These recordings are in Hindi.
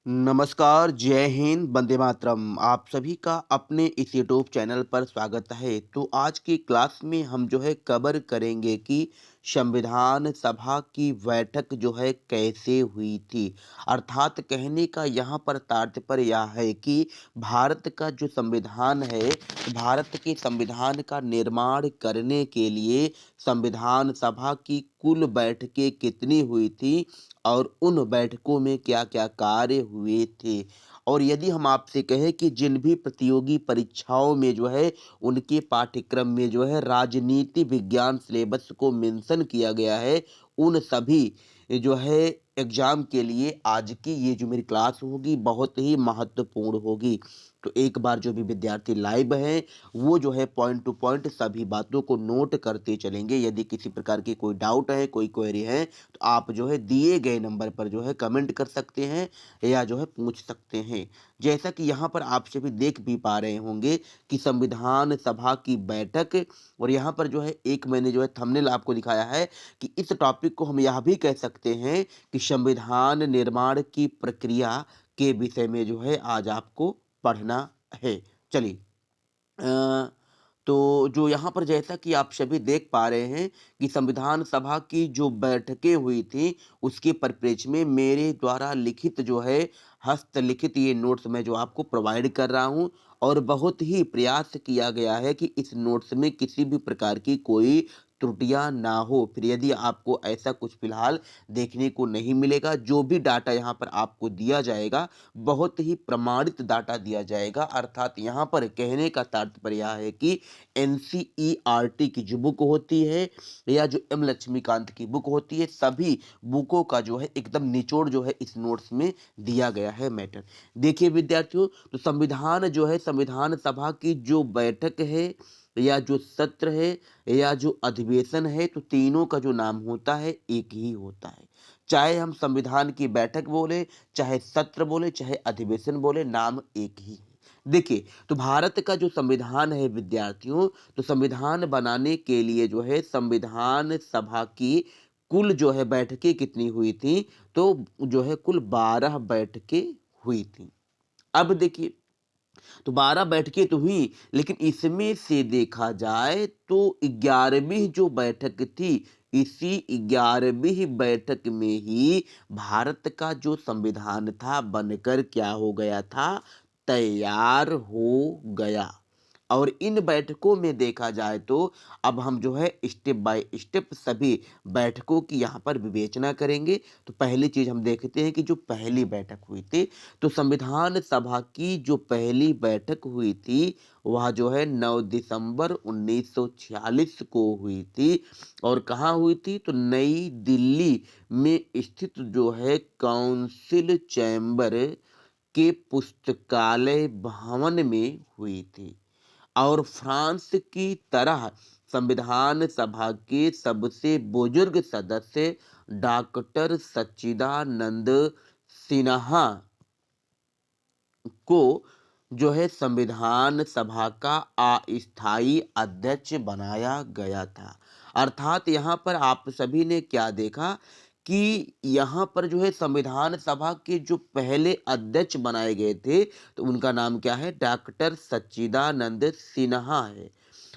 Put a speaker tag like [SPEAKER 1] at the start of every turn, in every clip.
[SPEAKER 1] नमस्कार, जय हिंद, वंदे मातरम। आप सभी का अपने इस यूट्यूब चैनल पर स्वागत है। तो आज की क्लास में हम जो है कवर करेंगे कि संविधान सभा की बैठक जो है कैसे हुई थी। अर्थात कहने का यहाँ पर तात्पर्य यह है कि भारत का जो संविधान है, भारत के संविधान का निर्माण करने के लिए संविधान सभा की कुल बैठकें कितनी हुई थी और उन बैठकों में क्या-क्या कार्य हुए थे। और यदि हम आपसे कहें कि जिन भी प्रतियोगी परीक्षाओं में जो है उनके पाठ्यक्रम में जो है राजनीति विज्ञान सिलेबस को मेंशन किया गया है, उन सभी जो है एग्ज़ाम के लिए आज की ये जो मेरी क्लास होगी बहुत ही महत्वपूर्ण होगी। तो एक बार जो भी विद्यार्थी लाइव हैं, वो जो है पॉइंट टू पॉइंट सभी बातों को नोट करते चलेंगे। यदि किसी प्रकार की कोई डाउट है, कोई क्वेरी है, तो आप जो है दिए गए नंबर पर जो है कमेंट कर सकते हैं या जो है पूछ सकते हैं। जैसा कि यहाँ पर आप सभी देख भी पा रहे होंगे कि संविधान सभा की बैठक, और यहाँ पर जो है एक मैंने जो है थंबनेल आपको दिखाया है कि इस टॉपिक को हम यह भी कह सकते हैं कि संविधान निर्माण की प्रक्रिया के विषय में जो है आज आपको पढ़ना है। चलिए, अ, तो जो यहाँ पर जैसा कि आप सभी देख पा रहे हैं कि संविधान सभा की जो बैठकें हुई थी, उसके परिप्रेक्ष्य में मेरे द्वारा लिखित जो है हस्तलिखित ये नोट्स मैं जो आपको प्रोवाइड कर रहा हूँ, और बहुत ही प्रयास किया गया है कि इस नोट्स में किसी भी प्रकार की कोई त्रुटियां ना हो। फिर यदि आपको ऐसा कुछ फिलहाल देखने को नहीं मिलेगा, जो भी डाटा यहाँ पर आपको दिया जाएगा बहुत ही प्रमाणित डाटा दिया जाएगा। अर्थात यहाँ पर कहने का तात्पर्य यह है कि एनसीईआरटी की जो बुक होती है या जो एम लक्ष्मीकांत की बुक होती है, सभी बुकों का जो है एकदम निचोड़ जो है इस नोट्स में दिया गया है मैटर। देखिए विद्यार्थियों, तो संविधान जो है, संविधान सभा की जो बैठक है या जो सत्र है या जो अधिवेशन है, तो तीनों का जो नाम होता है एक ही होता है। चाहे हम संविधान की बैठक बोले, चाहे सत्र बोले, चाहे अधिवेशन बोले, नाम एक ही है। देखिए, तो भारत का जो संविधान है विद्यार्थियों, तो संविधान बनाने के लिए जो है संविधान सभा की कुल जो है बैठकें कितनी हुई थी, तो जो है कुल 12 बैठकें हुई थी। अब देखिए, तो 12 बैठकें तो हुई, लेकिन इसमें से देखा जाए तो 11वीं जो बैठक थी, इसी 11वीं बैठक में ही भारत का जो संविधान था बनकर क्या हो गया था, तैयार हो गया। और इन बैठकों में देखा जाए तो अब हम जो है स्टेप बाय स्टेप सभी बैठकों की यहाँ पर विवेचना करेंगे। तो पहली चीज हम देखते हैं कि जो पहली बैठक हुई थी, तो संविधान सभा की जो पहली बैठक हुई थी, वह जो है 9 दिसंबर 1946 को हुई थी। और कहाँ हुई थी, तो नई दिल्ली में स्थित जो है काउंसिल चैम्बर के पुस्तकालय भवन में हुई थी। और फ्रांस की तरह संविधान सभा के सबसे बुजुर्ग सदस्य डॉक्टर सच्चिदानंद सिन्हा को जो है संविधान सभा का अस्थायी अध्यक्ष बनाया गया था। अर्थात यहाँ पर आप सभी ने क्या देखा कि यहाँ पर जो है संविधान सभा के जो पहले अध्यक्ष बनाए गए थे, तो उनका नाम क्या है, डॉक्टर सच्चिदानंद सिन्हा है।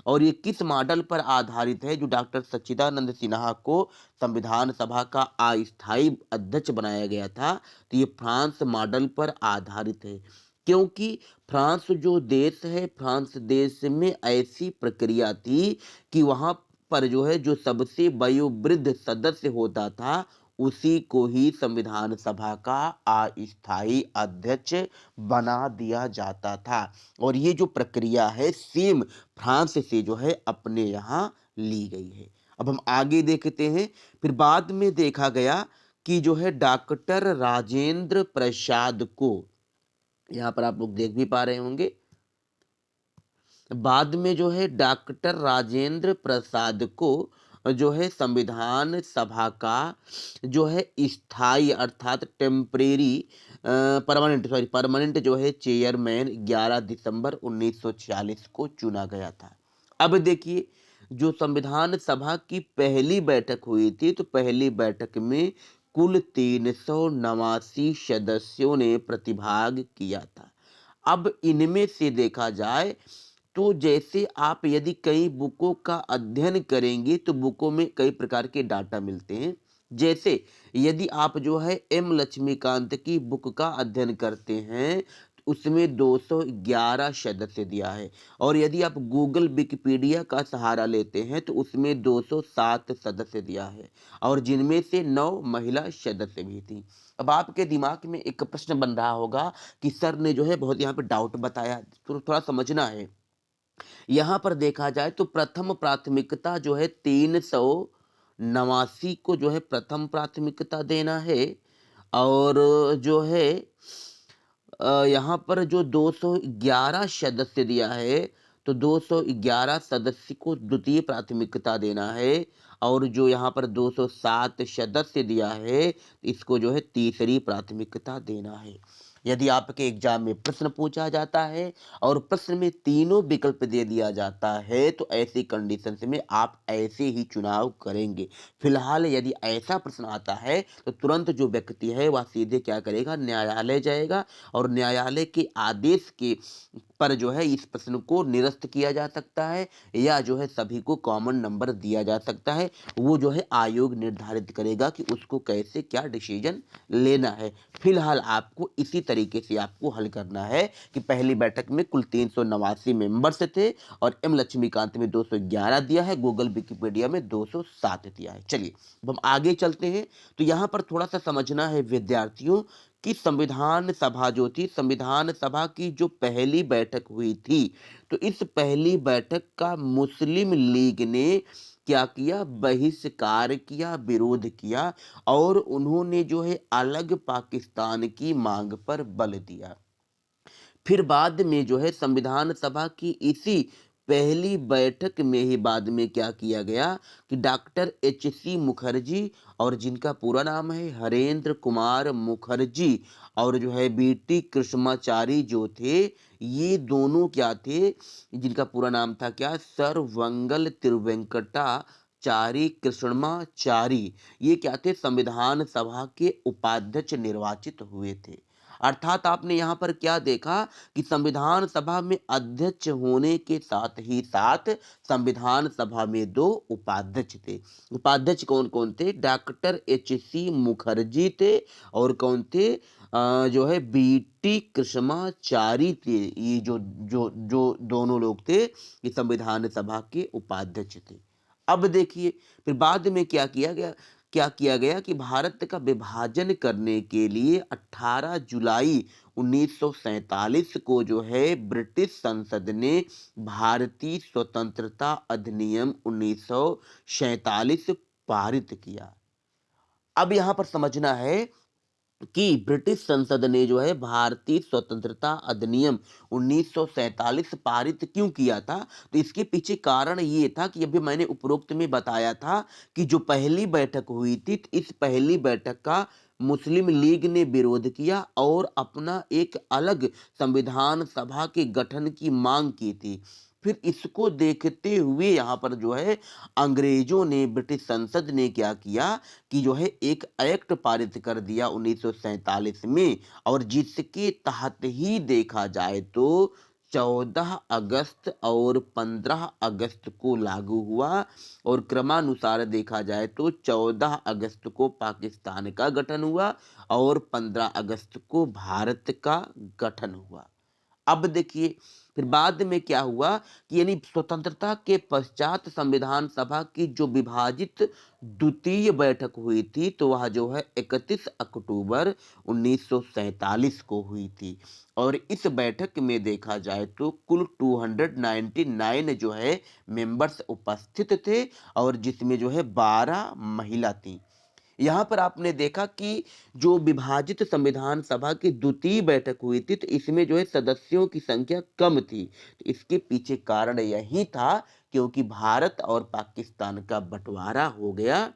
[SPEAKER 1] और ये किस मॉडल पर आधारित है, जो डॉक्टर सच्चिदानंद सिन्हा को संविधान सभा का अस्थायी अध्यक्ष बनाया गया था, तो ये फ्रांस मॉडल पर आधारित है। क्योंकि फ्रांस जो देश है, फ्रांस देश में ऐसी प्रक्रिया थी कि वहां पर जो है जो सबसे वयोवृद्ध सदस्य होता था, उसी को ही संविधान सभा का अस्थायी अध्यक्ष बना दिया जाता था। और ये जो प्रक्रिया है सेम फ्रांस से जो है अपने यहाँ ली गई है। अब हम आगे देखते हैं। फिर बाद में देखा गया कि जो है डॉक्टर राजेंद्र प्रसाद को, यहाँ पर आप लोग देख भी पा रहे होंगे, बाद में जो है डॉक्टर राजेंद्र प्रसाद को जो है संविधान सभा का जो है स्थायी अर्थात टेम्परेरी परमानेंट जो है चेयरमैन 11 दिसंबर 1946 को चुना गया था। अब देखिए, जो संविधान सभा की पहली बैठक हुई थी, तो पहली बैठक में कुल 389 सदस्यों ने प्रतिभाग किया था। अब इनमें से देखा जाए तो जैसे आप यदि कई बुकों का अध्ययन करेंगे तो बुकों में कई प्रकार के डाटा मिलते हैं। जैसे यदि आप जो है एम लक्ष्मीकांत की बुक का अध्ययन करते हैं तो उसमें 211 सदस्य दिया है, और यदि आप गूगल विकिपीडिया का सहारा लेते हैं तो उसमें 207 सदस्य दिया है, और जिनमें से 9 महिला सदस्य भी थी। अब आपके दिमाग में एक प्रश्न बन रहा होगा कि सर ने जो है बहुत यहाँ पे डाउट बताया, तो थोड़ा समझना है। यहाँ पर देखा जाए तो प्रथम प्राथमिकता जो है 389 को जो है प्रथम प्राथमिकता देना है, और जो है यहाँ पर जो 211 सदस्य दिया है तो 211 सदस्य को द्वितीय प्राथमिकता देना है, और जो यहाँ पर 207 सदस्य दिया है इसको जो है तीसरी प्राथमिकता देना है। यदि आपके एग्जाम में प्रश्न पूछा जाता है और प्रश्न में तीनों विकल्प दे दिया जाता है तो ऐसी कंडीशंस में आप ऐसे ही चुनाव करेंगे। फिलहाल यदि ऐसा प्रश्न आता है तो तुरंत जो व्यक्ति है वह सीधे क्या करेगा, न्यायालय जाएगा, और न्यायालय के आदेश के पर जो है इस प्रश्न को निरस्त किया जा सकता है, या जो है सभी को कॉमन नंबर दिया जा सकता है। वो जो है आयोग निर्धारित करेगा कि उसको कैसे क्या डिसीजन लेना है। फिलहाल आपको इसी तरीके से आपको हल करना है कि पहली बैठक में कुल 389 मेंबर्स थे और एम लक्ष्मीकांत में 211 दिया है, गूगल विकिपीडिया में 207 दिया है। चलिए अब हम आगे चलते हैं। तो यहाँ पर थोड़ा सा समझना है विद्यार्थियों कि संविधान सभा जो थी, संविधान सभा की जो पहली बैठक हुई थी तो इस पहली बैठक का मुस्लिम लीग ने क्या किया, बहिष्कार किया, विरोध किया, और उन्होंने जो है अलग पाकिस्तान की मांग पर बल दिया। फिर बाद में जो है संविधान सभा की इसी पहली बैठक में ही बाद में क्या किया गया कि डॉक्टर एच.सी. मुखर्जी, और जिनका पूरा नाम है हरेंद्र कुमार मुखर्जी, और जो है बी.टी. कृष्णाचारी जो थे, ये दोनों क्या थे, जिनका पूरा नाम था क्या, सर्वमंगल तिरुवेंकटाचारी कृष्णमाचारी, ये क्या थे, संविधान सभा के उपाध्यक्ष निर्वाचित हुए थे। अर्थात आपने यहाँ पर क्या देखा कि संविधान सभा में अध्यक्ष होने के साथ ही साथ संविधान सभा में दो उपाध्यक्ष थे। उपाध्यक्ष कौन कौन थे, डॉक्टर एच.सी. मुखर्जी थे, और कौन थे, जो है बी.टी. कृष्णाचारी थे। ये जो जो जो दोनों लोग थे ये संविधान सभा के उपाध्यक्ष थे। अब देखिए फिर बाद में क्या किया गया कि भारत का विभाजन करने के लिए 18 जुलाई 1947 को जो है ब्रिटिश संसद ने भारतीय स्वतंत्रता अधिनियम 1947 पारित किया। अब यहाँ पर समझना है कि ब्रिटिश संसद ने जो है भारतीय स्वतंत्रता अधिनियम 1947 पारित क्यों किया था, तो इसके पीछे कारण ये था कि अभी मैंने उपरोक्त में बताया था कि जो पहली बैठक हुई थी तो इस पहली बैठक का मुस्लिम लीग ने विरोध किया और अपना एक अलग संविधान सभा के गठन की मांग की थी। फिर इसको देखते हुए यहाँ पर जो है अंग्रेजों ने, ब्रिटिश संसद ने क्या किया कि जो है एक एक्ट पारित कर दिया 1947 में, और जिसके तहत ही देखा जाए तो 14 अगस्त और 15 अगस्त को लागू हुआ, और क्रमानुसार देखा जाए तो 14 अगस्त को पाकिस्तान का गठन हुआ और 15 अगस्त को भारत का गठन हुआ। अब देखिए फिर बाद में क्या हुआ कि यानी स्वतंत्रता के पश्चात संविधान सभा की जो विभाजित द्वितीय बैठक हुई थी तो वह जो है 31 अक्टूबर 1947 को हुई थी, और इस बैठक में देखा जाए तो कुल 299 जो है मेंबर्स उपस्थित थे, और जिसमें जो है 12 महिला थी। यहाँ पर आपने देखा कि जो विभाजित संविधान सभा की द्वितीय बैठक हुई थी तो इसमें जो है सदस्यों की संख्या कम थी। तो इसके पीछे कारण यही था क्योंकि भारत और पाकिस्तान का बंटवारा हो गया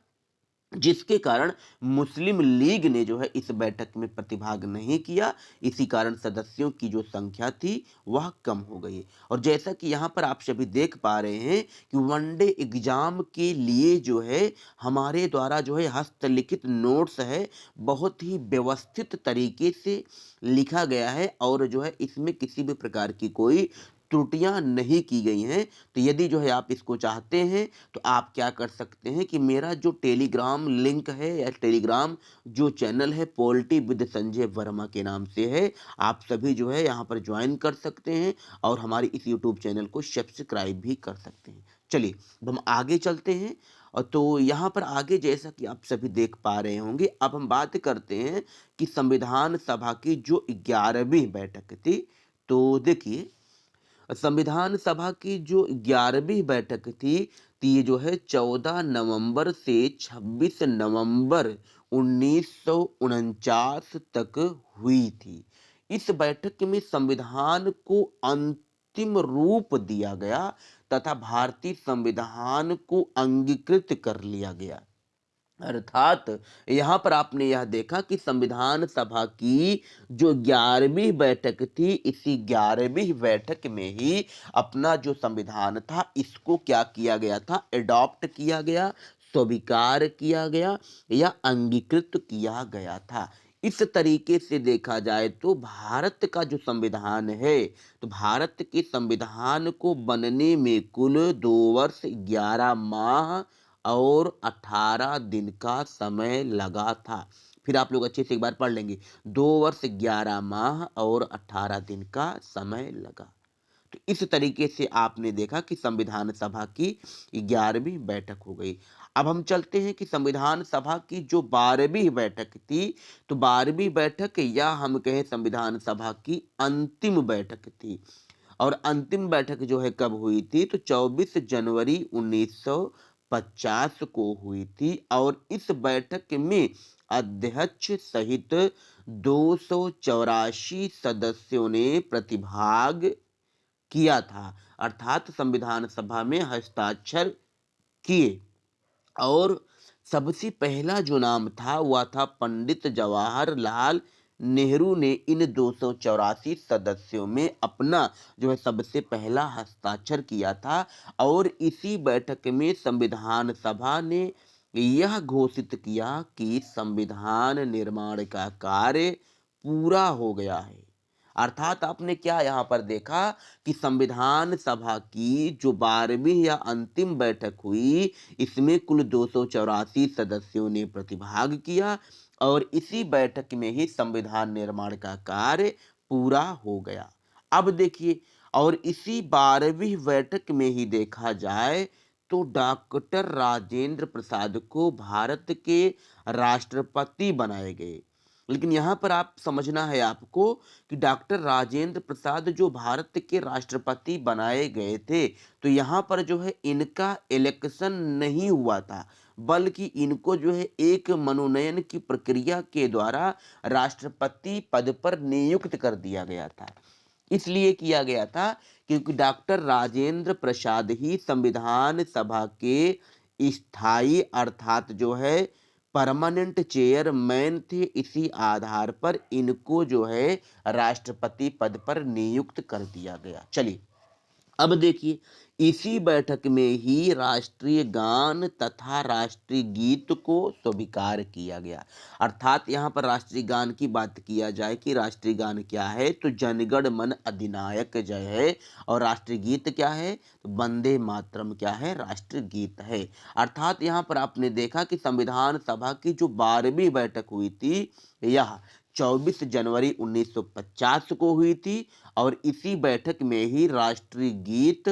[SPEAKER 1] जिसके कारण मुस्लिम लीग ने जो है इस बैठक में प्रतिभाग नहीं किया। इसी कारण सदस्यों की जो संख्या थी वह कम हो गई। और जैसा कि यहाँ पर आप सभी देख पा रहे हैं कि वनडे एग्जाम के लिए जो है हमारे द्वारा जो है हस्तलिखित नोट्स है, बहुत ही व्यवस्थित तरीके से लिखा गया है और जो है इसमें किसी भी प्रकार की कोई त्रुटियां नहीं की गई हैं। तो यदि जो है आप इसको चाहते हैं तो आप क्या कर सकते हैं कि मेरा जो टेलीग्राम लिंक है या टेलीग्राम जो चैनल है पॉलिटी विद संजय वर्मा के नाम से है, आप सभी जो है यहाँ पर ज्वाइन कर सकते हैं और हमारे इस यूट्यूब चैनल को सब्सक्राइब भी कर सकते हैं। चलिए अब हम आगे चलते हैं। और तो यहाँ पर आगे जैसा कि आप सभी देख पा रहे होंगे, अब हम बात करते हैं कि संविधान सभा की जो 11वीं बैठक थी। तो देखिए, संविधान सभा की जो 11वीं बैठक थी, तो ये जो है 14 नवंबर से 26 नवंबर 1949 तक हुई थी। इस बैठक में संविधान को अंतिम रूप दिया गया तथा भारतीय संविधान को अंगीकृत कर लिया गया। अर्थात यहाँ पर आपने यह देखा कि संविधान सभा की जो 11वीं बैठक थी, इसी 11वीं बैठक में ही अपना जो संविधान था इसको क्या किया गया था, एडॉप्ट किया गया, स्वीकार किया गया या अंगीकृत किया गया था। इस तरीके से देखा जाए तो भारत का जो संविधान है, तो भारत के संविधान को बनने में कुल 2 वर्ष 11 माह और 18 दिन का समय लगा था। फिर आप लोग अच्छे से एक बार पढ़ लेंगे, 2 वर्ष 11 माह और 18 दिन का समय लगा। तो इस तरीके से आपने देखा कि संविधान सभा की 11वीं बैठक हो गई। अब हम चलते हैं कि संविधान सभा की जो 12वीं बैठक थी, तो 12वीं बैठक या हम कहें संविधान सभा की अंतिम बैठक थी। और अंतिम बैठक जो है कब हुई थी, तो 24 जनवरी 1950 को हुई थी। और इस बैठक में अध्यक्ष सहित 284 सदस्यों ने प्रतिभाग किया था, अर्थात संविधान सभा में हस्ताक्षर किए। और सबसे पहला जो नाम था वह था पंडित जवाहरलाल नेहरू ने इन 284 सदस्यों में अपना जो है सबसे पहला हस्ताक्षर किया था। और इसी बैठक में संविधान सभा ने यह घोषित किया कि संविधान निर्माण का कार्य पूरा हो गया है। अर्थात आपने क्या यहाँ पर देखा कि संविधान सभा की जो 12वीं या अंतिम बैठक हुई, इसमें कुल 284 सदस्यों ने प्रतिभाग किया और इसी बैठक में ही संविधान निर्माण का कार्य पूरा हो गया। अब देखिए, और इसी 12वीं बैठक में ही देखा जाए तो डॉक्टर राजेंद्र प्रसाद को भारत के राष्ट्रपति बनाए गए। लेकिन यहाँ पर आप समझना है आपको कि डॉक्टर राजेंद्र प्रसाद जो भारत के राष्ट्रपति बनाए गए थे, तो यहाँ पर जो है इनका इलेक्शन नहीं हुआ था, बल्कि इनको जो है एक मनोनयन की प्रक्रिया के द्वारा राष्ट्रपति पद पर नियुक्त कर दिया गया था। इसलिए किया गया था क्योंकि डॉक्टर राजेंद्र प्रसाद ही संविधान सभा के स्थायी अर्थात जो है परमानेंट चेयरमैन थे। इसी आधार पर इनको जो है राष्ट्रपति पद पर नियुक्त कर दिया गया। चलिए अब देखिए, इसी बैठक में ही राष्ट्रीय गान तथा राष्ट्रीय गीत को स्वीकार किया गया। अर्थात यहाँ पर राष्ट्रीय गान की बात किया जाए कि राष्ट्रीय गान क्या है, तो जनगण मन अधिनायक जय है। और राष्ट्रीय गीत क्या है, तो वंदे मातरम क्या है, राष्ट्रीय गीत है। अर्थात यहाँ पर आपने देखा कि संविधान सभा की जो 12वीं बैठक हुई थी, यह 24 जनवरी 1950 को हुई थी। और इसी बैठक में ही राष्ट्रीय गीत,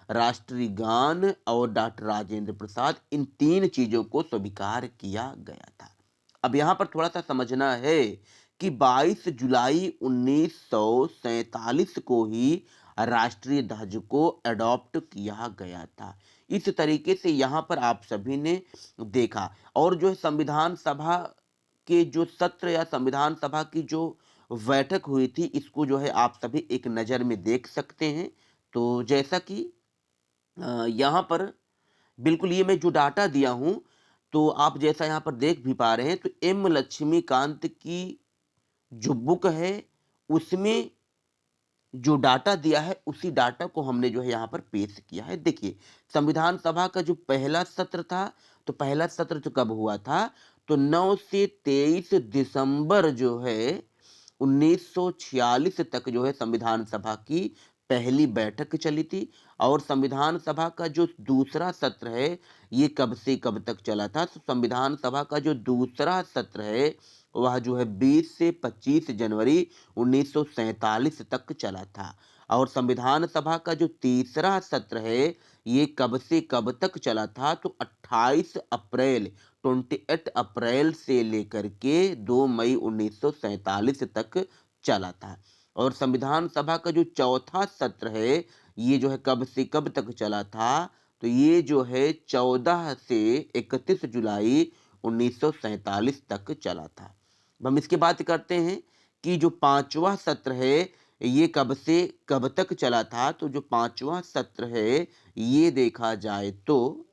[SPEAKER 1] राष्ट्रीय गान और डॉक्टर राजेंद्र प्रसाद, इन तीन चीजों को स्वीकार किया गया था। अब यहाँ पर थोड़ा सा समझना है कि 22 जुलाई 1947 को ही राष्ट्रीय ध्वज को अडॉप्ट किया गया था। इस तरीके से यहाँ पर आप सभी ने देखा। और जो है संविधान सभा के जो सत्र या संविधान सभा की जो बैठक हुई थी, इसको जो है आप सभी एक नज़र में देख सकते हैं। तो जैसा कि यहाँ पर बिल्कुल ये मैं जो डाटा दिया हूँ, तो आप जैसा यहाँ पर देख भी पा रहे हैं, तो एम लक्ष्मीकांत की जो बुक है, उसमें जो डाटा दिया है, उसी डाटा को हमने जो है यहाँ पर पेश किया है। देखिए, संविधान सभा का जो पहला सत्र था, तो पहला सत्र जो कब हुआ था, तो 9 से 23 दिसंबर जो है 1946 तक जो है संविधान सभा की पहली बैठक चली थी। और संविधान सभा का जो दूसरा सत्र है, ये कब से कब तक चला था, तो संविधान सभा का जो दूसरा सत्र है, वह जो है 20 से 25 जनवरी 1947 तक चला था। और संविधान सभा का जो तीसरा सत्र है, ये कब से कब तक चला था, तो 28 अप्रैल से लेकर के 2 मई 1947 तक चला था। और संविधान सभा का जो चौथा सत्र है, ये जो है कब से कब तक चला था, तो ये जो है 14 से 31 जुलाई 1947 तक चला था। अब हम इसके बात करते हैं कि जो पांचवा सत्र है, ये कब से कब तक चला था, तो जो पांचवा सत्र है, ये देखा जाए तो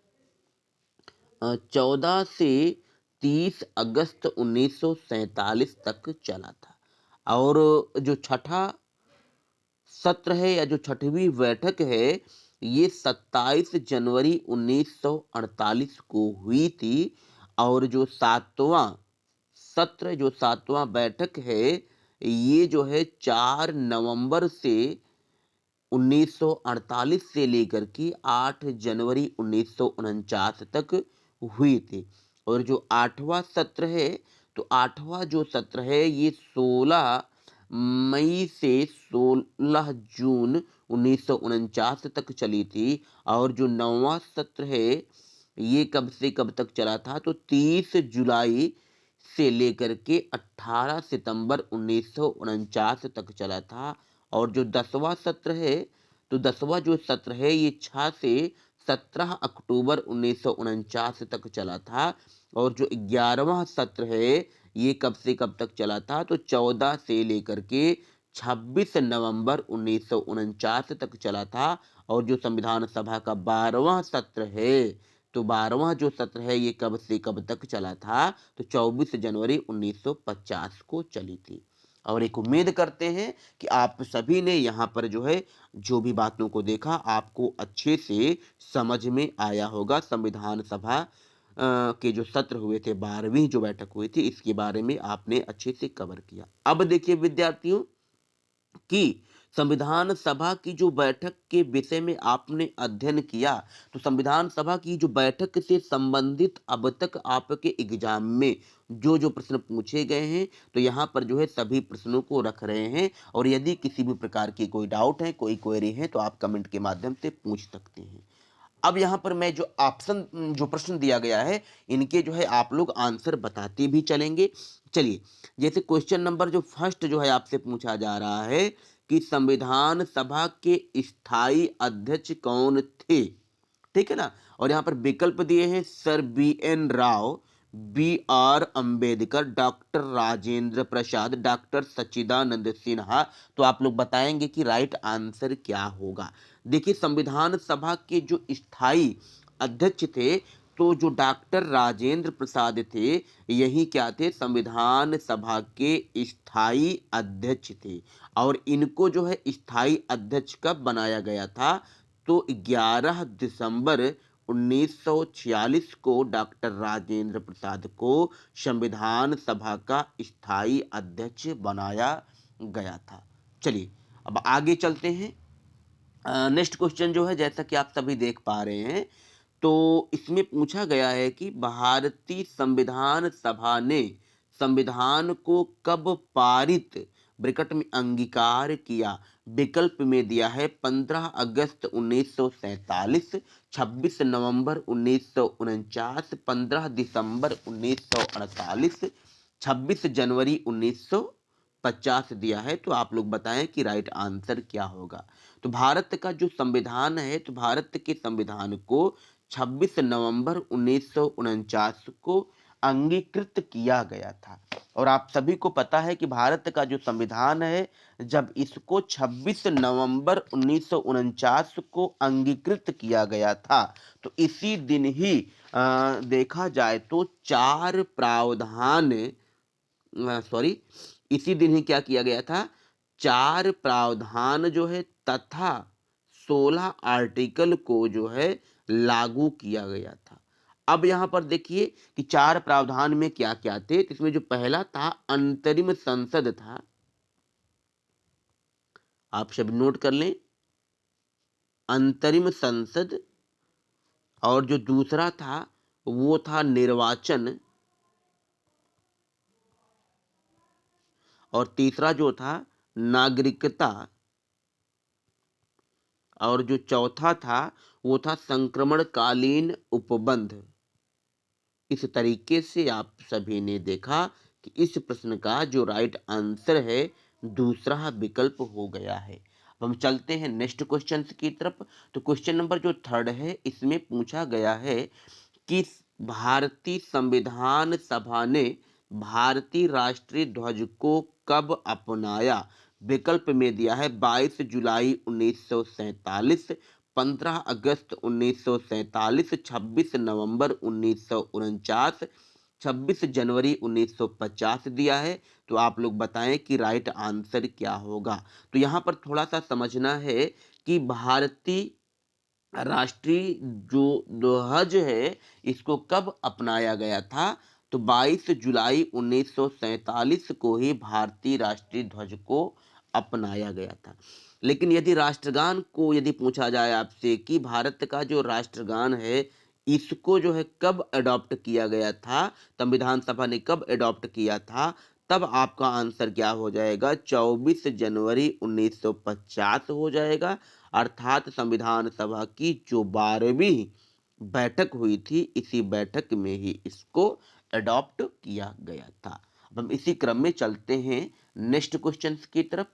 [SPEAKER 1] 14 से 30 अगस्त 1947 तक चला था। और जो छठा सत्र है या जो छठवीं बैठक है, ये 27 जनवरी 1948 को हुई थी। और जो सातवां सत्र, जो सातवां बैठक है, ये जो है 4 नवंबर से 1948 से लेकर के 8 जनवरी 1949 तक हुई थी। और जो आठवां सत्र है, तो आठवां जो सत्र है, ये 16 मई से 16 जून 1949 तक चली थी। और जो नौवां सत्र है, ये कब से कब तक चला था, तो 30 जुलाई से लेकर के 18 सितंबर 1949 तक चला था। और जो 10वां सत्र है, तो 10वां जो सत्र है, ये 6 से 17 अक्टूबर 1949 तक चला था। और जो 11वां सत्र है, ये कब से कब तक चला था, तो 14 से लेकर के 26 नवंबर 1949 तक चला था। और जो संविधान सभा का 12वां सत्र है, तो 12वां जो सत्र है, ये कब से कब तक चला था, तो 24 जनवरी 1950 को चली थी। और एक उम्मीद करते हैं कि आप सभी ने यहाँ पर जो है, जो भी बातों को देखा, आपको अच्छे से समझ में आया होगा। संविधान सभा के जो सत्र हुए थे, 12वीं जो बैठक हुई थी, इसके बारे में आपने अच्छे से कवर किया। अब देखिए विद्यार्थियों, कि संविधान सभा की जो बैठक के विषय में आपने अध्ययन किया, तो संविधान सभा की जो बैठक से संबंधित अब तक आपके एग्जाम में जो जो प्रश्न पूछे गए हैं, तो यहाँ पर जो है सभी प्रश्नों को रख रहे हैं। और यदि किसी भी प्रकार की कोई डाउट है, कोई क्वेरी है, तो आप कमेंट के माध्यम से पूछ सकते हैं। अब यहाँ पर मैं जो ऑप्शन, जो प्रश्न दिया गया है, इनके जो है आप लोग आंसर बताते भी चलेंगे। चलिए, जैसे क्वेश्चन नंबर जो फर्स्ट जो है आपसे पूछा जा रहा है कि संविधान सभा के स्थायी अध्यक्ष कौन थे, ठीक है ना। और यहाँ पर विकल्प दिए हैं, sir BN Rao, BR Ambedkar, doctor Rajendra Prasad, doctor Sachchidananda Sinha. तो आप लोग बताएंगे कि राइट आंसर क्या होगा। देखिए, संविधान सभा के जो स्थायी अध्यक्ष थे, तो जो डॉक्टर राजेंद्र प्रसाद थे, यही क्या थे, संविधान सभा के स्थायी अध्यक्ष थे। और इनको जो है स्थायी अध्यक्ष कब बनाया गया था, तो 11 दिसंबर 1946 को डॉक्टर राजेंद्र प्रसाद को संविधान सभा का स्थायी अध्यक्ष बनाया गया था। चलिए, अब आगे चलते हैं। नेक्स्ट क्वेश्चन जो है, जैसा कि आप सभी देख पा रहे हैं, तो इसमें पूछा गया है कि भारतीय संविधान सभा ने संविधान को कब पारित, ब्रैकेट में अंगीकार किया। विकल्प में दिया है 15 अगस्त 1947, 26 नवंबर 1949, 15 दिसंबर 1948, 26 जनवरी 1950 दिया है। तो आप लोग बताएं कि राइट आंसर क्या होगा। तो भारत का जो संविधान है, तो भारत के संविधान को 26 नवंबर 1949 को अंगीकृत किया गया था। और आप सभी को पता है कि भारत का जो संविधान है, जब इसको 26 नवंबर 1949 को अंगीकृत किया गया था, तो इसी दिन ही देखा जाए तो 4 प्रावधान सॉरी इसी दिन ही क्या किया गया था, 4 प्रावधान जो है तथा 16 आर्टिकल को जो है लागू किया गया था। अब यहाँ पर देखिए कि 4 प्रावधान में क्या-क्या थे। तो इसमें जो पहला था अंतरिम संसद था, आप सब नोट कर लें, अंतरिम संसद। और जो दूसरा था वो था निर्वाचन। और तीसरा जो था नागरिकता। और जो चौथा था वो था संक्रमणकालीन उपबंध। इस तरीके से आप सभी ने देखा कि इस प्रश्न का जो राइट आंसर है दूसरा विकल्प हो गया है। अब हम चलते हैं नेक्स्ट क्वेश्चन की तरफ। तो क्वेश्चन नंबर जो थर्ड है इसमें पूछा गया है कि भारतीय संविधान सभा ने भारतीय राष्ट्रीय ध्वज को कब अपनाया। विकल्प में दिया है 22 जुलाई 1947, 15 अगस्त 1947, 26 नवंबर 1949, 26 जनवरी 1950 दिया है। तो आप लोग बताएं कि राइट आंसर क्या होगा। तो यहाँ पर थोड़ा सा समझना है कि भारतीय राष्ट्रीय जो ध्वज है इसको कब अपनाया गया था। तो 22 जुलाई 1947 को ही भारतीय राष्ट्रीय ध्वज को अपनाया गया था। लेकिन यदि राष्ट्रगान को यदि पूछा जाए आपसे कि भारत का जो राष्ट्रगान है इसको जो है कब अडॉप्ट किया गया था, संविधान सभा ने कब अडॉप्ट किया था, तब आपका आंसर क्या हो जाएगा, 24 जनवरी 1950 हो जाएगा। अर्थात संविधान सभा की जो 12वीं बैठक हुई थी इसी बैठक में ही इसको अडॉप्ट किया गया था। अब हम इसी क्रम में चलते हैं नेक्स्ट क्वेश्चन की तरफ।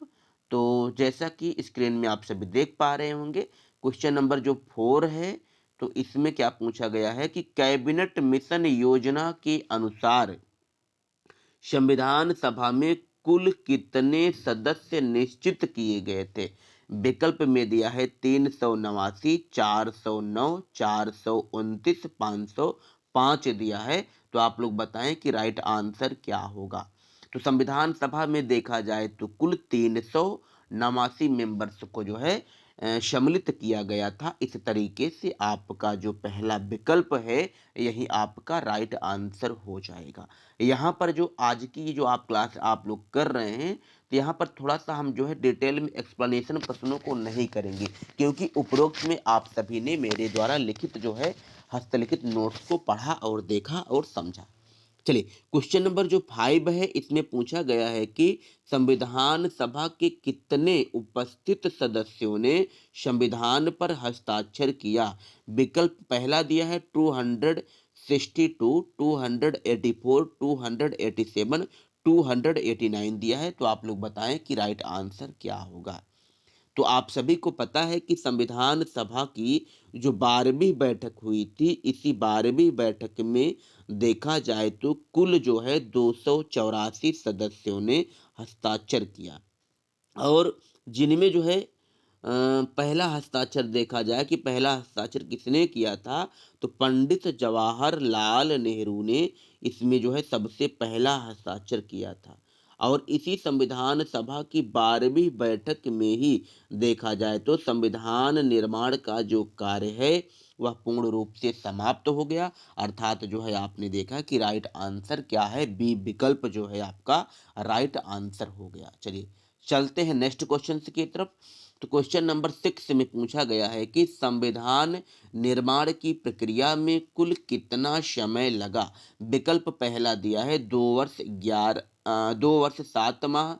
[SPEAKER 1] तो जैसा कि स्क्रीन में आप सभी देख पा रहे होंगे, क्वेश्चन नंबर जो 4 है, तो इसमें क्या पूछा गया है कि कैबिनेट मिशन योजना के अनुसार संविधान सभा में कुल कितने सदस्य निश्चित किए गए थे। विकल्प में दिया है 389, 409, 429, 505 दिया है। तो आप लोग बताएं कि राइट आंसर क्या होगा। तो संविधान सभा में देखा जाए तो कुल 389 मेंबर्स को जो है सम्मिलित किया गया था। इस तरीके से आपका जो पहला विकल्प है यही आपका राइट आंसर हो जाएगा। यहाँ पर जो आज की जो आप क्लास आप लोग कर रहे हैं, तो यहाँ पर थोड़ा सा हम जो है डिटेल में एक्सप्लेनेशन प्रश्नों को नहीं करेंगे, क्योंकि उपरोक्त में आप सभी ने मेरे द्वारा लिखित जो है हस्तलिखित नोट्स को पढ़ा और देखा और समझा। चलिए क्वेश्चन नंबर जो 5 है इसमें पूछा गया है कि संविधान सभा के कितने उपस्थित सदस्यों ने संविधान पर हस्ताक्षर किया। विकल्प पहला दिया है 262, 284, 287, 289 दिया है। तो आप लोग बताएं कि राइट आंसर क्या होगा। तो आप सभी को पता है कि संविधान सभा की जो 12वीं बैठक हुई थी इसी 12वीं बैठक में देखा जाए तो कुल जो है 284 सदस्यों ने हस्ताक्षर किया। और जिनमें जो है पहला हस्ताक्षर देखा जाए कि पहला हस्ताक्षर किसने किया था, तो पंडित जवाहरलाल नेहरू ने इसमें जो है सबसे पहला हस्ताक्षर किया था। और इसी संविधान सभा की 12वीं बैठक में ही देखा जाए तो संविधान निर्माण का जो कार्य है वह पूर्ण रूप से समाप्त हो गया। अर्थात जो है आपने देखा कि राइट आंसर क्या है, बी विकल्प जो है आपका राइट आंसर हो गया। चलिए चलते हैं नेक्स्ट क्वेश्चन की तरफ। तो क्वेश्चन नंबर 6 में पूछा गया है कि संविधान निर्माण की प्रक्रिया में कुल कितना समय लगा। विकल्प पहला दिया है 2 वर्ष 7 माह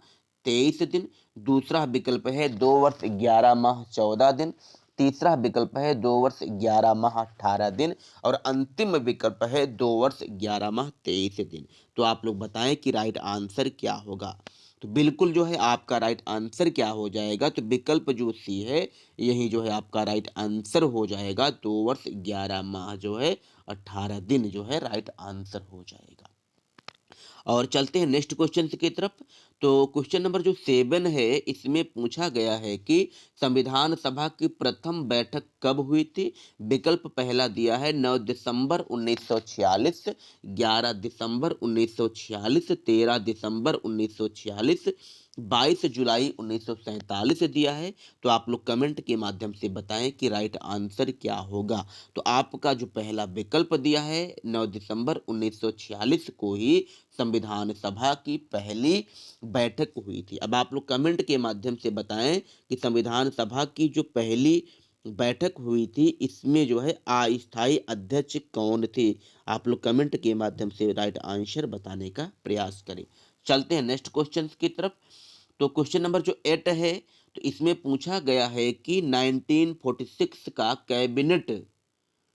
[SPEAKER 1] 23 दिन। दूसरा विकल्प है 2 वर्ष 11 माह 14 दिन। तीसरा विकल्प है 2 वर्ष 11 माह 18 दिन। और अंतिम विकल्प है 2 वर्ष 11 माह 23 दिन। तो आप लोग बताएं कि राइट आंसर क्या होगा। तो बिल्कुल जो है आपका राइट आंसर क्या हो जाएगा, तो विकल्प जो सी है यही जो है आपका राइट आंसर हो जाएगा। 2 वर्ष 11 माह जो है 18 दिन जो है राइट आंसर हो जाएगा। और चलते हैं नेक्स्ट क्वेश्चन की तरफ। तो क्वेश्चन नंबर जो 7 है, इसमें पूछा गया है कि संविधान सभा की प्रथम बैठक कब हुई थी। विकल्प पहला दिया है 9 दिसंबर 1946, 11 दिसंबर 1946, 13 दिसंबर 1946, 22 जुलाई 1947 दिया है। तो आप लोग कमेंट के माध्यम से बताएं कि राइट आंसर क्या होगा। तो आपका जो पहला विकल्प दिया है 9 दिसंबर 1946 को ही संविधान सभा की पहली बैठक हुई थी। अब आप लोग कमेंट के माध्यम से बताएं कि संविधान सभा की जो पहली बैठक हुई थी, इसमें जो है अस्थायी अध्यक्ष कौन थे। आप लोग कमेंट के माध्यम से राइट आंसर बताने का प्रयास करें। चलते हैं नेक्स्ट क्वेश्चन की तरफ। तो क्वेश्चन नंबर जो 8 है, तो इसमें पूछा गया है कि 1946 का कैबिनेट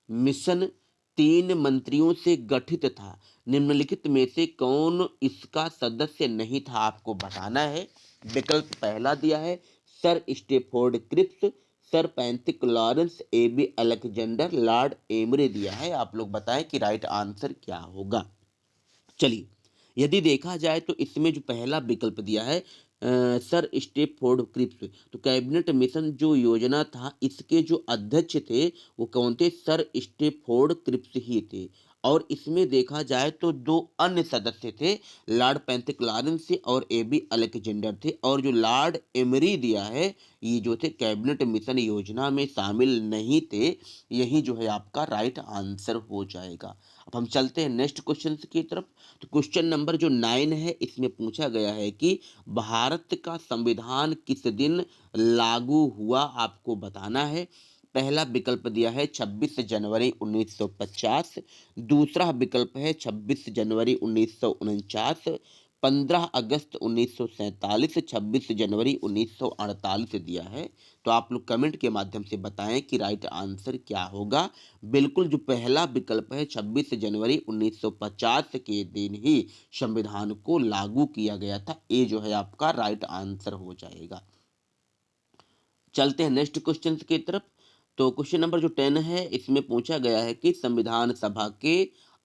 [SPEAKER 1] मिशन 3 मंत्रियों से गठित था। निम्नलिखित में से कौन इसका सदस्य नहीं था, आपको बताना है। विकल्प पहला दिया है sir Stafford Cripps, sir Pethick Lawrence, A B Alexander, Lord Amery दिया है। आप लोग बताएं कि राइट आंसर क्या होगा। चलिए, यदि देखा जाए तो इसमें जो पहला विकल्प दिया है सर स्टेफोर्ड क्रिप्स, तो कैबिनेट मिशन जो योजना था, इसके जो अध्यक्ष थे वो कौन थे, सर स्टेफोर्ड क्रिप्स ही थे। और इसमें देखा जाए तो दो अन्य सदस्य थे, लॉर्ड पैंथिक लॉरेंस और एबी अलेक्जेंडर थे। और जो लॉर्ड एमरी दिया है, ये जो थे कैबिनेट मिशन योजना में शामिल नहीं थे। यही जो है आपका राइट आंसर हो जाएगा। अब हम चलते हैं नेक्स्ट क्वेश्चन की तरफ। तो क्वेश्चन नंबर जो 9 है, इसमें पूछा गया है कि भारत का संविधान किस दिन लागू हुआ, आपको बताना है। पहला विकल्प दिया है 26 जनवरी 1950, दूसरा विकल्प है 26 जनवरी 1949, 15 अगस्त 1947, 26 जनवरी 1948 दिया है। तो आप लोग कमेंट के माध्यम से बताएं कि राइट आंसर क्या होगा। बिल्कुल जो पहला विकल्प है 26 जनवरी 1950 के दिन ही संविधान को लागू किया गया था। ये जो है आपका राइट आंसर हो जाएगा। चलते हैं नेक्स्ट क्वेश्चन की तरफ। तो क्वेश्चन नंबर जो 10 है, इसमें पूछा गया है कि संविधान सभा के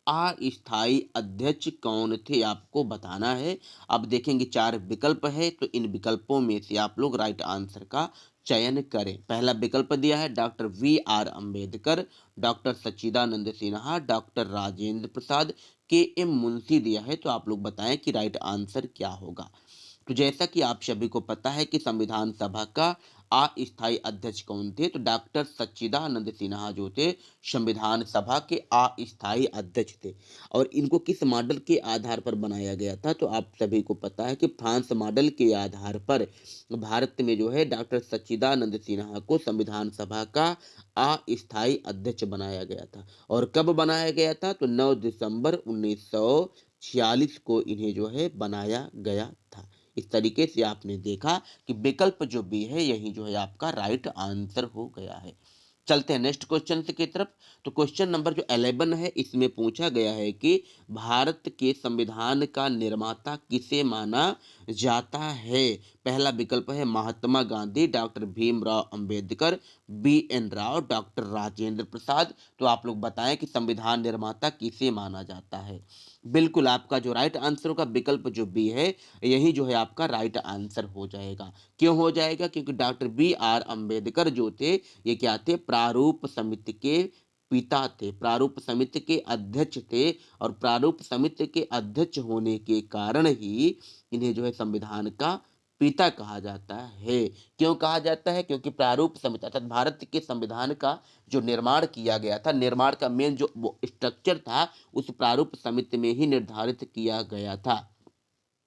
[SPEAKER 1] अस्थायी अध्यक्ष कौन थे, आपको बताना है। अब देखेंगे 4 विकल्प है, तो इन विकल्पों में से आप लोग राइट आंसर का चयन करें। पहला विकल्प दिया है doctor VR Ambedkar, doctor Sachchidananda Sinha, doctor Rajendra प्रसाद, KM मुंशी दिया है। तो आप लोग बताएं कि राइट आंसर क्या होगा। तो जैसा कि आप सभी को पता है कि संविधान सभा का अस्थायी अध्यक्ष कौन थे, तो डॉक्टर सच्चिदानंद सिन्हा जो थे संविधान सभा के अस्थायी अध्यक्ष थे। और इनको किस मॉडल के आधार पर बनाया गया था, तो आप सभी को पता है कि फ्रांस मॉडल के आधार पर भारत में जो है डॉक्टर सच्चिदानंद सिन्हा को संविधान सभा का अस्थायी अध्यक्ष बनाया गया था। और कब बनाया गया था, तो 9 दिसंबर 1946 को इन्हें जो है बनाया गया था। इस तरीके से आपने देखा कि विकल्प जो बी है, यही जो है आपका राइट आंसर हो गया है। चलते हैं नेक्स्ट क्वेश्चन की तरफ। तो क्वेश्चन नंबर जो 11 है, इसमें पूछा गया है कि भारत के संविधान का निर्माता किसे माना जाता है। पहला विकल्प है Mahatma Gandhi, doctor Bhimrao Ambedkar, BN Rao, doctor Rajendra Prasad. तो आप लोग बताएं कि संविधान निर्माता किसे माना जाता है। बिल्कुल आपका जो राइट आंसर होगा विकल्प जो बी है, यही जो है आपका राइट आंसर हो जाएगा। क्यों हो जाएगा, क्योंकि डॉक्टर BR अंबेडकर जो थे, ये क्या थे, प्रारूप समिति के पिता थे, प्रारूप समिति के अध्यक्ष थे। और प्रारूप समिति के अध्यक्ष होने के कारण ही इन्हें जो है संविधान का पिता कहा जाता है। क्यों कहा जाता है, क्योंकि प्रारूप समिति अर्थात भारत के संविधान का जो निर्माण किया गया था, निर्माण का मेन जो वो स्ट्रक्चर था, उस प्रारूप समिति में ही निर्धारित किया गया था।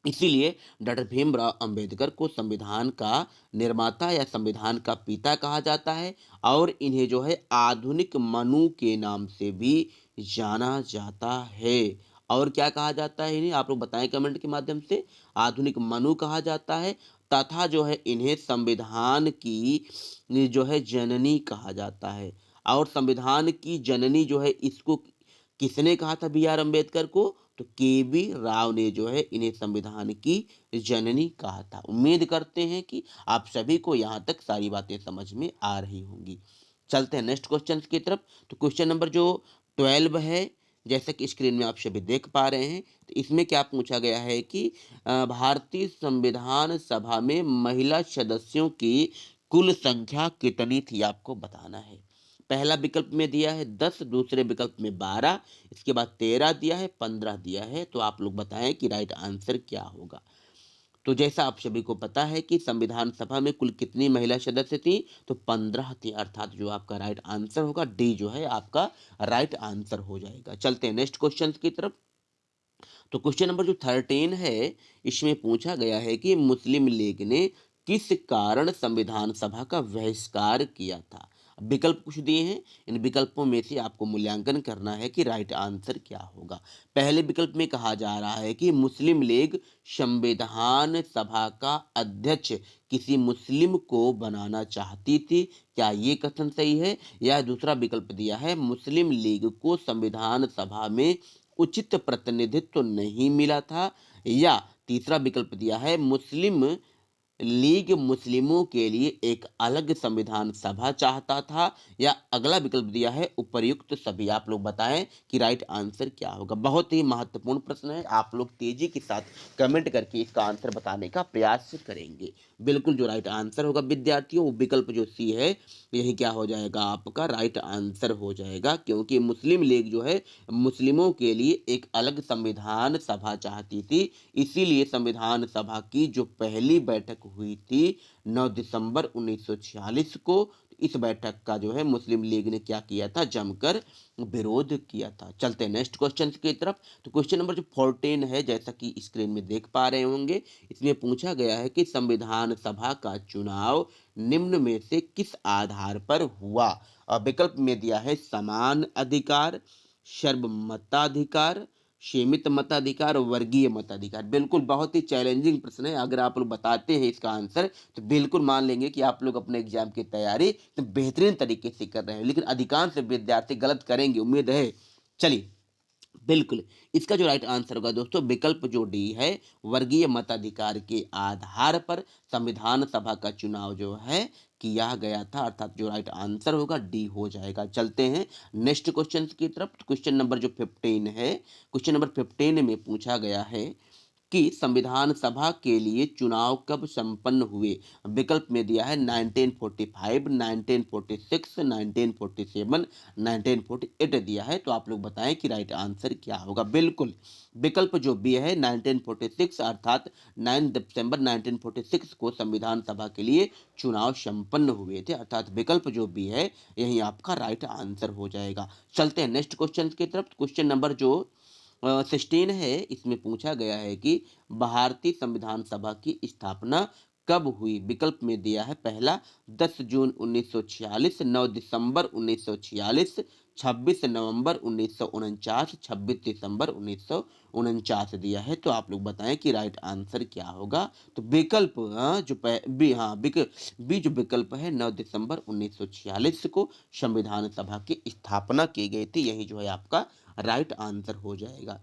[SPEAKER 1] इसीलिए डॉक्टर भीमराव अंबेडकर को संविधान का निर्माता या संविधान का पिता कहा जाता है। और इन्हें जो है आधुनिक मनु के नाम से भी जाना जाता है। और क्या कहा जाता है इन्हें, आप लोग बताएं कमेंट के माध्यम से। आधुनिक मनु कहा जाता है, तथा जो है इन्हें संविधान की जो है जननी कहा जाता है। और संविधान की जननी जो है, इसको किसने कहा था BR अंबेडकर को, तो KB राव ने जो है इन्हें संविधान की जननी कहा था। उम्मीद करते हैं कि आप सभी को यहाँ तक सारी बातें समझ में आ रही होंगी। चलते हैं नेक्स्ट क्वेश्चन की तरफ। तो क्वेश्चन नंबर जो 12 है, जैसा कि स्क्रीन में आप सभी देख पा रहे हैं, तो इसमें क्या पूछा गया है कि भारतीय संविधान सभा में महिला सदस्यों की कुल संख्या कितनी थी आपको बताना है। पहला विकल्प में दिया है 10, दूसरे विकल्प में 12, इसके बाद 13 दिया है, 15 दिया है। तो आप लोग बताएं कि राइट आंसर क्या होगा। तो जैसा आप सभी को पता है कि संविधान सभा में कुल कितनी महिला सदस्य थी, तो 15 थी, अर्थात जो आपका राइट आंसर होगा डी जो है आपका राइट आंसर हो जाएगा। चलते हैं नेक्स्ट क्वेश्चन की तरफ। तो क्वेश्चन नंबर जो 13 है, इसमें पूछा गया है कि मुस्लिम लीग ने किस कारण संविधान सभा का बहिष्कार किया था। अब विकल्प कुछ दिए हैं, इन विकल्पों में से आपको मूल्यांकन करना है कि राइट आंसर क्या होगा। पहले विकल्प में कहा जा रहा है कि मुस्लिम लीग संविधान सभा का अध्यक्ष किसी मुस्लिम को बनाना चाहती थी। क्या ये कथन सही है? या दूसरा विकल्प दिया है मुस्लिम लीग को संविधान सभा में उचित प्रतिनिधित्व नहीं मिला था। या तीसरा विकल्प दिया है मुस्लिम लीग मुस्लिमों के लिए एक अलग संविधान सभा चाहता था। या अगला विकल्प दिया है उपर्युक्त सभी। आप लोग बताएं कि राइट आंसर क्या होगा। बहुत ही महत्वपूर्ण प्रश्न है, आप लोग तेजी के साथ कमेंट करके इसका आंसर बताने का प्रयास करेंगे। बिल्कुल जो राइट आंसर होगा विद्यार्थियों, वो विकल्प जो सी है, यही क्या हो जाएगा आपका राइट आंसर हो जाएगा, क्योंकि मुस्लिम लीग जो है मुस्लिमों के लिए एक अलग संविधान सभा चाहती थी। इसीलिए संविधान सभा की जो पहली बैठक हुई थी 9 दिसंबर 1946 को, इस बैठक का जो है मुस्लिम लीग ने क्या किया था, जमकर विरोध किया था। चलते हैं नेक्स्ट क्वेश्चन की तरफ। तो क्वेश्चन नंबर जो 14 है, जैसा कि स्क्रीन में देख पा रहे होंगे, इसमें पूछा गया है कि संविधान सभा का चुनाव निम्न में से किस आधार पर हुआ। विकल्प में दिया है समान अधिकार, सर्वमताधिकार, सीमित मताधिकार, वर्गीय मताधिकार। बिल्कुल बहुत ही चैलेंजिंग प्रश्न है। अगर आप लोग बताते हैं इसका आंसर, तो बिल्कुल मान लेंगे कि आप लोग अपने एग्जाम की तैयारी तो बेहतरीन तरीके से कर रहे हैं, लेकिन अधिकांश विद्यार्थी गलत करेंगे, उम्मीद है। चलिए, बिल्कुल इसका जो राइट आंसर होगा दोस्तों, विकल्प जो डी है, वर्गीय मताधिकार के आधार पर संविधान सभा का चुनाव जो है किया गया था, अर्थात जो राइट आंसर होगा डी हो जाएगा। चलते हैं नेक्स्ट क्वेश्चन की तरफ। क्वेश्चन नंबर जो 15 है, क्वेश्चन नंबर 15 में पूछा गया है कि संविधान सभा के लिए चुनाव कब संपन्न हुए। विकल्प में दिया है 1945, 1946, 1947, 1948 दिया है। तो आप लोग बताएं कि राइट आंसर क्या होगा। बिल्कुल विकल्प जो बी है 1946, अर्थात 9 दिसंबर 1946 को संविधान सभा के लिए चुनाव संपन्न हुए थे, अर्थात विकल्प जो बी है यही आपका राइट आंसर हो जाएगा। चलते हैं नेक्स्ट क्वेश्चन की तरफ। क्वेश्चन नंबर जो 16 है, इसमें पूछा गया है कि भारतीय संविधान सभा की स्थापना कब हुई। विकल्प में दिया है पहला 10 जून 1946, 9 दिसंबर 1946, 26 नवंबर 1949, 26 दिसंबर 1949 दिया है। तो आप लोग बताएं कि राइट आंसर क्या होगा। तो विकल्प बी जो विकल्प है 9 दिसंबर 1946 को संविधान सभा की स्थापना की गई थी, यही जो है आपका राइट आंसर हो जाएगा।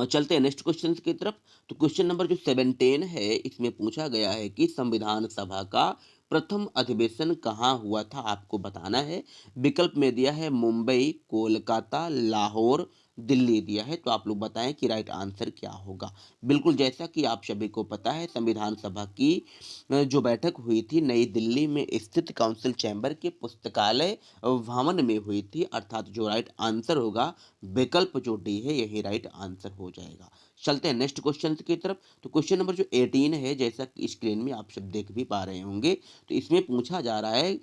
[SPEAKER 1] चलते हैं नेक्स्ट क्वेश्चन की तरफ। तो क्वेश्चन नंबर जो 17 है, इसमें पूछा गया है कि संविधान सभा का प्रथम अधिवेशन कहाँ हुआ था, आपको बताना है। विकल्प में दिया है मुंबई, कोलकाता, लाहौर, दिल्ली दिया है। तो आप लोग बताएं कि राइट आंसर क्या होगा। बिल्कुल जैसा कि आप सभी को पता है, संविधान सभा की जो बैठक हुई थी नई दिल्ली में स्थित काउंसिल चैम्बर के पुस्तकालय भवन में हुई थी, अर्थात जो राइट आंसर होगा विकल्प जो डी है यही राइट आंसर हो जाएगा। चलते हैं नेक्स्ट क्वेश्चन की तरफ। तो क्वेश्चन नंबर जो 18 है, जैसा कि स्क्रीन में आप सब देख भी पा रहे होंगे, तो इसमें पूछा जा रहा है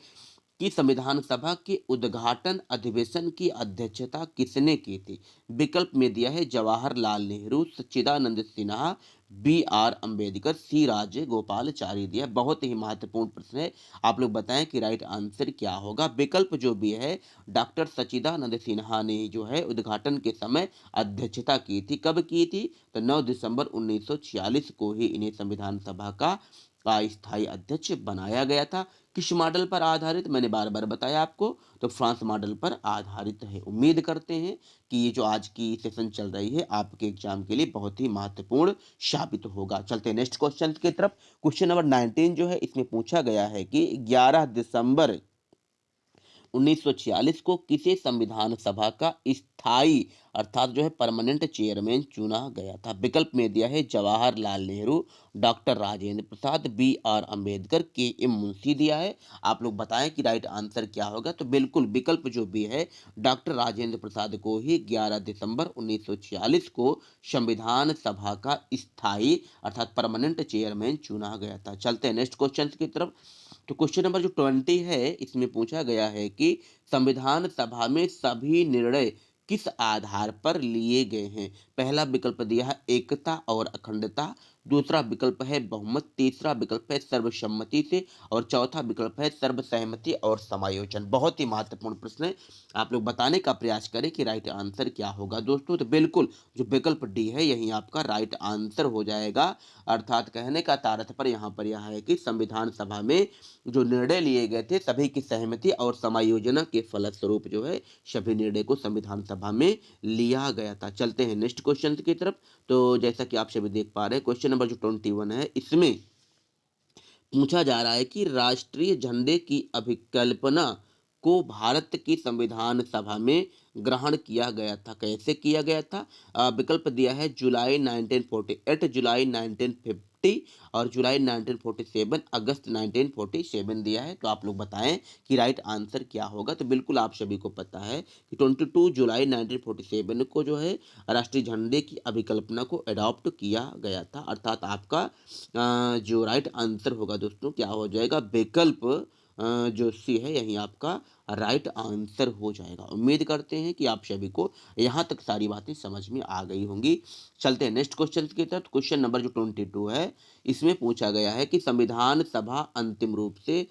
[SPEAKER 1] कि संविधान सभा के उद्घाटन अधिवेशन की अध्यक्षता किसने की थी। विकल्प में दिया है जवाहरलाल नेहरू, सच्चिदानंद सिन्हा, बी आर अंबेडकर, सी राजगोपालाचारी दिया। बहुत ही महत्वपूर्ण प्रश्न है, आप लोग बताएं कि राइट आंसर क्या होगा। विकल्प जो भी है डॉक्टर सच्चिदानंद सिन्हा ने जो है उद्घाटन के समय अध्यक्षता की थी। कब की थी, तो 9 दिसंबर 1946 को ही इन्हें संविधान सभा का अस्थायी अध्यक्ष बनाया गया था। किस मॉडल पर आधारित, मैंने बार बार बताया आपको, तो फ्रांस मॉडल पर आधारित है। उम्मीद करते हैं कि ये जो आज की सेशन चल रही है आपके एग्जाम के लिए बहुत ही महत्वपूर्ण साबित होगा। चलते हैं नेक्स्ट क्वेश्चन की तरफ। क्वेश्चन नंबर 19 जो है, इसमें पूछा गया है कि 11 दिसंबर 1946 को किसे संविधान सभा का स्थायी अर्थात जो है परमानेंट चेयरमैन चुना गया था? विकल्प में दिया है Jawaharlal Nehru, doctor Rajendra Prasad, B R Ambedkar, K M Munshi दिया है। आप लोग बताएं कि राइट आंसर क्या होगा? तो बिल्कुल विकल्प जो भी है डॉक्टर राजेंद्र प्रसाद को ही 11 दिसंबर 1946 को संविधान सभा का स्थायी अर्थात परमानेंट चेयरमैन चुना गया था। चलते हैं नेक्स्ट क्वेश्चन की तरफ। तो क्वेश्चन नंबर जो 20 है इसमें पूछा गया है कि संविधान सभा में सभी निर्णय किस आधार पर लिए गए हैं? पहला विकल्प दिया है एकता और अखंडता, दूसरा विकल्प है बहुमत, तीसरा विकल्प है सर्वसम्मति से और चौथा विकल्प है सर्वसहमति और समायोजन। बहुत ही महत्वपूर्ण प्रश्न है। आप लोग बताने का प्रयास करें कि राइट आंसर क्या होगा दोस्तों। तो बिल्कुल जो विकल्प डी है यही आपका राइट आंसर हो जाएगा। अर्थात कहने का तात्पर्य यहाँ पर यह है कि संविधान सभा में जो निर्णय लिए गए थे सभी की सहमति और समायोजन के फलस्वरूप जो है सभी निर्णय को संविधान सभा में लिया गया था। चलते हैं नेक्स्ट क्वेश्चन की तरफ। तो जैसा कि आप सभी देख पा रहे हैं क्वेश्चन नंबर जो 21 है इसमें पूछा जा रहा है कि राष्ट्रीय झंडे की अभिकल्पना को भारत की संविधान सभा में ग्रहण किया गया था। कैसे किया गया था? विकल्प दिया है जुलाई 1948, जुलाई 1950 और जुलाई 1947, अगस्त 1947 दिया है। तो आप लोग बताएं कि राइट आंसर क्या होगा? तो बिल्कुल आप सभी को पता है कि 22 जुलाई 1947 को जो है राष्ट्रीय झंडे की अभिकल्पना को अडॉप्ट किया गया था। अर्थात आपका जो राइट आंसर होगा दोस्तों क्या हो जाएगा? विकल्प जो सी है यही आपका राइट आंसर हो जाएगा। उम्मीद करते हैं कि आप सभी को यहाँ तक सारी बातें समझ में आ गई होंगी। चलते हैं नेक्स्ट क्वेश्चन की तरफ। क्वेश्चन नंबर जो 22 है इसमें पूछा गया है कि संविधान सभा अंतिम रूप से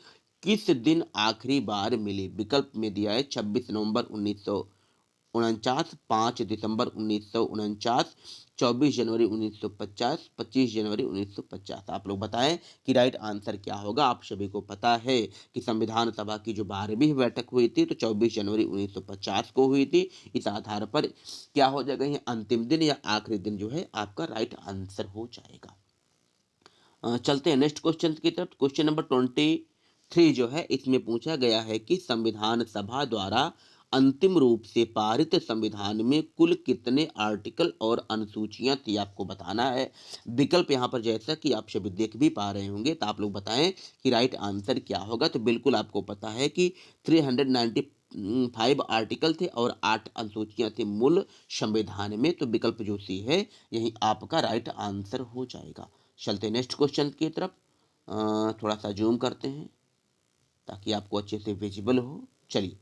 [SPEAKER 1] किस दिन आखिरी बार मिली? विकल्प में दिया है 26 नवंबर 1949, 5 दिसंबर 1949, 24 जनवरी 1950, 25 जनवरी 1950। आप लोग बताएं कि राइट आंसर क्या होगा? आप सभी को पता है कि संविधान सभा की जो 12वीं बैठक हुई थी तो 24 जनवरी 1950 को हुई थी। इस आधार पर क्या हो जाएगा? ये अंतिम दिन या आखिरी दिन जो है आपका राइट आंसर हो जाएगा। चलते हैं नेक्स्ट क्वेश्चन की तरफ। क्वेश्चन नंबर 23 जो है इसमें पूछा गया है कि संविधान सभा द्वारा अंतिम रूप से पारित संविधान में कुल कितने आर्टिकल और अनुसूचियां थी? आपको बताना है। विकल्प यहाँ पर जैसा कि आप सभी देख भी पा रहे होंगे तो आप लोग बताएं कि राइट आंसर क्या होगा? तो बिल्कुल आपको पता है कि 395 आर्टिकल थे और 8 अनुसूचियां थी मूल संविधान में। तो विकल्प जो सी है यही आपका राइट आंसर हो जाएगा। चलते हैं नेक्स्ट क्वेश्चन की तरफ। थोड़ा सा जूम करते हैं ताकि आपको अच्छे से विजिबल हो। चलिए,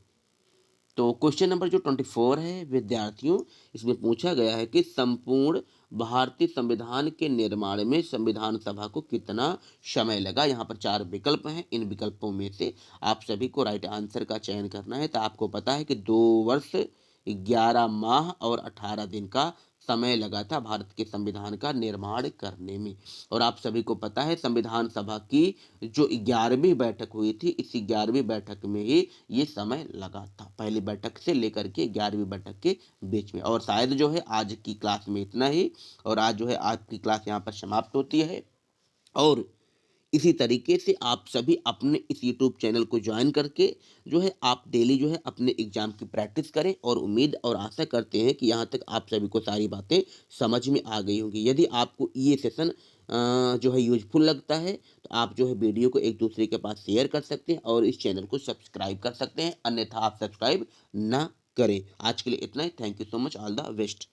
[SPEAKER 1] तो क्वेश्चन नंबर जो 24 है विद्यार्थियों इसमें पूछा गया है कि संपूर्ण भारतीय संविधान के निर्माण में संविधान सभा को कितना समय लगा? यहाँ पर 4 विकल्प हैं। इन विकल्पों में से आप सभी को राइट आंसर का चयन करना है। तो आपको पता है कि 2 वर्ष 11 माह और 18 दिन का समय लगा था भारत के संविधान का निर्माण करने में। और आप सभी को पता है संविधान सभा की जो 11वीं बैठक हुई थी इस 11वीं बैठक में ही ये समय लगा था। पहली बैठक से लेकर के 11वीं बैठक के बीच में। और शायद जो है आज की क्लास में इतना ही। और आज जो है आज की क्लास यहाँ पर समाप्त होती है। और इसी तरीके से आप सभी अपने इस यूट्यूब चैनल को ज्वाइन करके जो है आप डेली जो है अपने एग्जाम की प्रैक्टिस करें। और उम्मीद और आशा करते हैं कि यहाँ तक आप सभी को सारी बातें समझ में आ गई होंगी। यदि आपको ये सेशन जो है यूजफुल लगता है तो आप जो है वीडियो को एक दूसरे के पास शेयर कर सकते हैं और इस चैनल को सब्सक्राइब कर सकते हैं। अन्यथा आप सब्सक्राइब ना करें। आज के लिए इतना ही। Thank you so much. All the best.